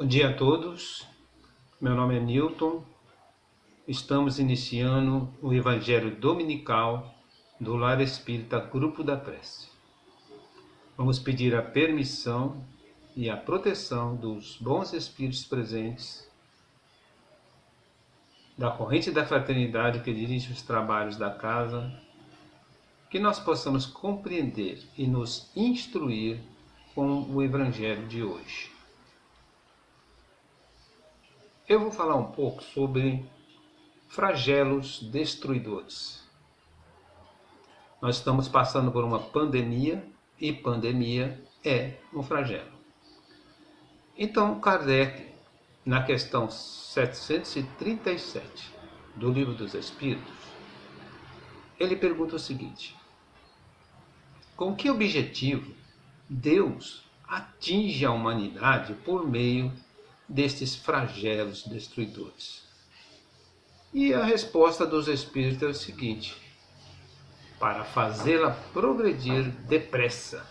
Bom dia a todos, meu nome é Newton, estamos iniciando o Evangelho Dominical do Lar Espírita Grupo da Prece. Vamos pedir a permissão e a proteção dos bons espíritos presentes, da corrente da fraternidade que dirige os trabalhos da casa, que nós possamos compreender e nos instruir com o Evangelho de hoje. Eu vou falar um pouco sobre flagelos destruidores. Nós estamos passando por uma pandemia e pandemia é um flagelo. Então, Kardec, na questão 737 do Livro dos Espíritos, ele pergunta o seguinte: com que objetivo Deus atinge a humanidade por meio destes flagelos destruidores? E a resposta dos Espíritos é o seguinte: para fazê-la progredir depressa.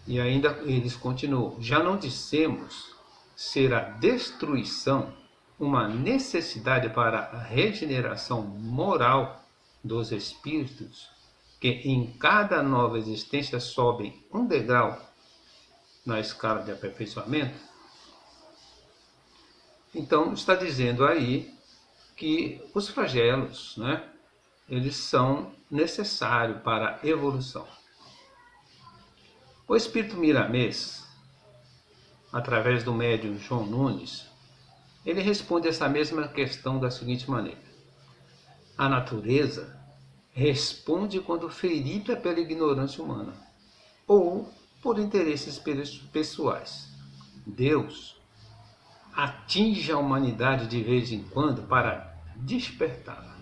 E ainda eles continuam: já não dissemos ser a destruição uma necessidade para a regeneração moral dos espíritos, que em cada nova existência sobem um degrau na escala de aperfeiçoamento? Então está dizendo aí que os flagelos, eles são necessários para a evolução. O espírito Miramês, através do médium João Nunes, ele responde essa mesma questão da seguinte maneira: a natureza responde quando ferida pela ignorância humana ou por interesses pessoais. Deus atinge a humanidade de vez em quando para despertá-la.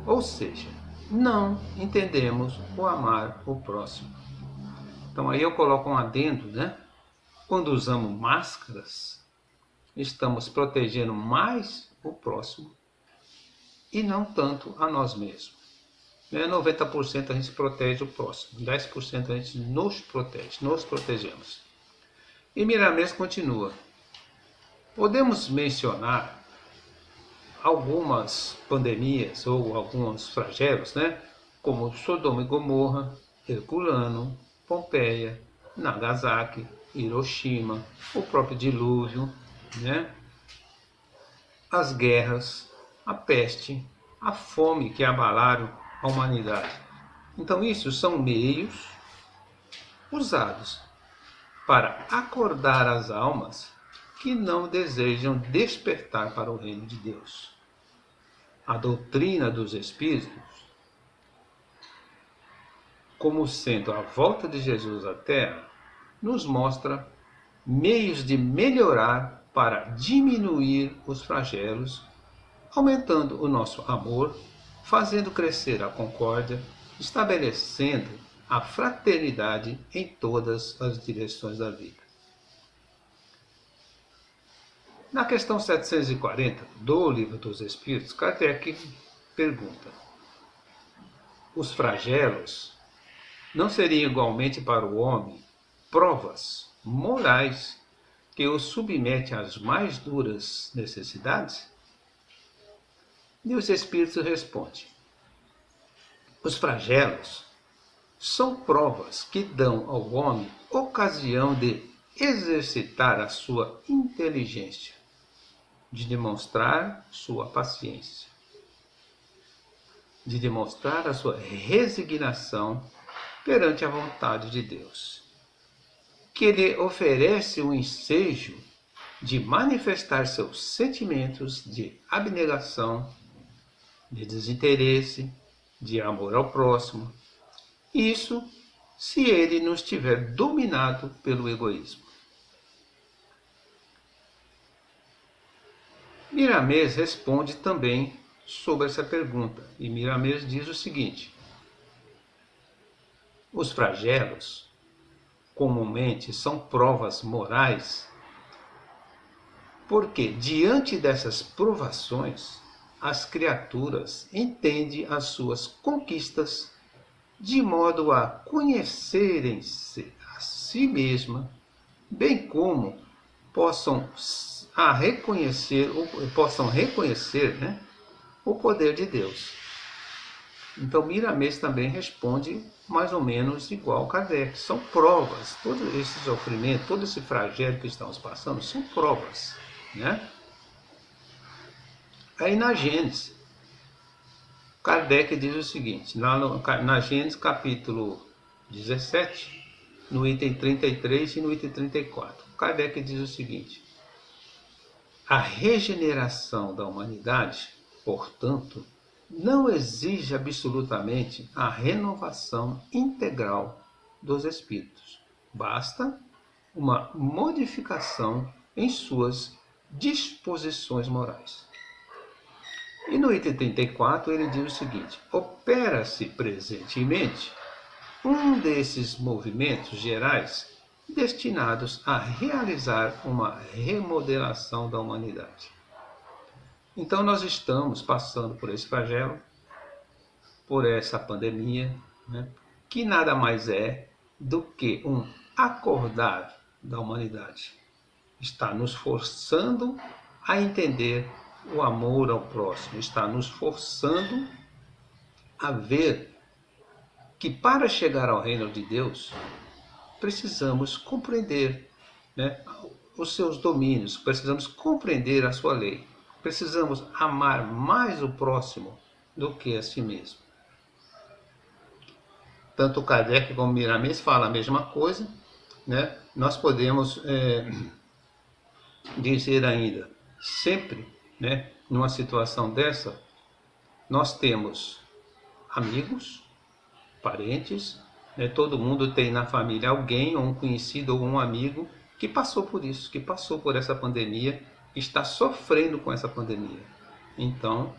Ou seja, não entendemos o amar o próximo. Então aí eu coloco um adendo, Quando usamos máscaras, estamos protegendo mais o próximo e não tanto a nós mesmos. 90% a gente protege o próximo, 10% a gente nos protege, nos protegemos. E Miramês continua: podemos mencionar algumas pandemias ou alguns flagelos, como Sodoma e Gomorra, Herculano, Pompeia, Nagasaki, Hiroshima, o próprio dilúvio, as guerras, a peste, a fome que abalaram a humanidade. Então isso são meios usados para acordar as almas que não desejam despertar para o reino de Deus. A doutrina dos Espíritos, como sendo a volta de Jesus à Terra, nos mostra meios de melhorar para diminuir os flagelos, aumentando o nosso amor, fazendo crescer a concórdia, estabelecendo a fraternidade em todas as direções da vida. Na questão 740 do Livro dos Espíritos, Kardec pergunta: os flagelos não seriam igualmente para o homem provas morais que o submete às mais duras necessidades? E os Espíritos respondem: os flagelos são provas que dão ao homem ocasião de exercitar a sua inteligência, de demonstrar sua paciência, de demonstrar a sua resignação perante a vontade de Deus, que lhe oferece o ensejo de manifestar seus sentimentos de abnegação, de desinteresse, de amor ao próximo. Isso se ele não estiver dominado pelo egoísmo. Miramês responde também sobre essa pergunta, e Miramês diz o seguinte: os flagelos comumente são provas morais, porque diante dessas provações as criaturas entendem as suas conquistas de modo a conhecerem-se a si mesma bem como possam reconhecer, né, o poder de Deus. Então Miramês também responde mais ou menos igual Kardec. São provas, todo esse sofrimento, todo esse flagelo que estamos passando, são provas, né? Aí na Gênesis, Kardec diz o seguinte, na Gênesis capítulo 17, no item 33 e no item 34, Kardec diz o seguinte: a regeneração da humanidade, portanto, não exige absolutamente a renovação integral dos espíritos. Basta uma modificação em suas disposições morais. E no item 34 ele diz o seguinte: opera-se presentemente um desses movimentos gerais destinados a realizar uma remodelação da humanidade. Então nós estamos passando por esse flagelo, por essa pandemia, né, que nada mais é do que um acordar da humanidade. Está nos forçando a entender o amor ao próximo, está nos forçando a ver que para chegar ao reino de Deus, precisamos compreender, né, os seus domínios, precisamos compreender a sua lei, precisamos amar mais o próximo do que a si mesmo. Tanto Kardec como Miramês falam a mesma coisa, né? Nós podemos dizer ainda, sempre, né, numa situação dessa, nós temos amigos, parentes, né? Todo mundo tem na família alguém, ou um conhecido, ou um amigo que passou por isso, que passou por essa pandemia, está sofrendo com essa pandemia. Então,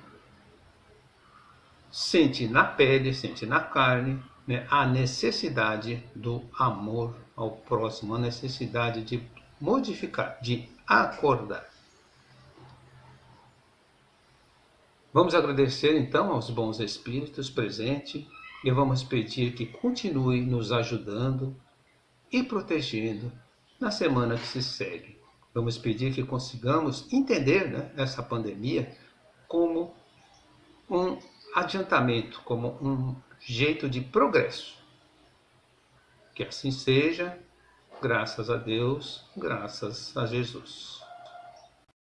sente na pele, sente na carne, né, a necessidade do amor ao próximo, a necessidade de modificar, de acordar. Vamos agradecer então aos bons espíritos presentes e vamos pedir que continue nos ajudando e protegendo na semana que se segue. Vamos pedir que consigamos entender, né, essa pandemia como um adiantamento, como um jeito de progresso. Que assim seja, graças a Deus, graças a Jesus.